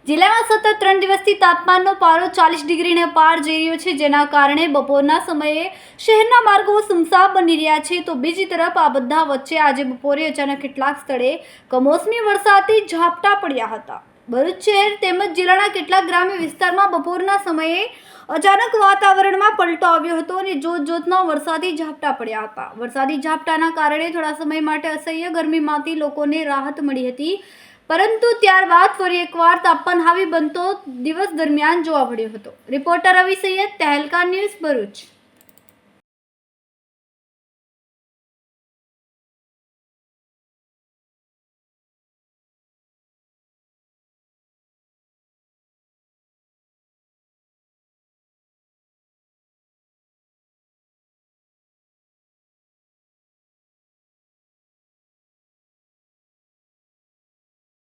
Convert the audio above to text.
જિલ્લામાં સતત 3 દિવસથી તાપમાનનો પારો 40 ડિગ્રીને પાર જઈ રહ્યો છે, જેના કારણે બપોરના સમયે શહેરના માર્ગો સુમસામ બની રહ્યા છે. તો બીજી તરફ આ બધા વચ્ચે આજે બપોરે અચાનક કેટલાક સ્થળે કમોસમી વરસાદથી ઝાપટા પડ્યા હતા. ભરૂચ શહેર તેમજ જિલ્લાના કેટલાક ગ્રામ્ય વિસ્તારમાં બપોરના સમયે અચાનક વાતાવરણમાં પલટો આવ્યો હતો અને જોતજોતના વરસાદી ઝાપટા પડ્યા હતા. વરસાદી ઝાપટાના કારણે થોડા સમય માટે અસહ્ય ગરમીમાંથી લોકોને રાહત મળી હતી, પરંતુ ત્યારબાદ ફરી એકવાર તાપમાન હાવી બનતો દિવસ દરમિયાન જોવા મળ્યો હતો. રિપોર્ટર રવિ સૈયદ, તહેલકા ન્યૂઝ, ભરૂચ.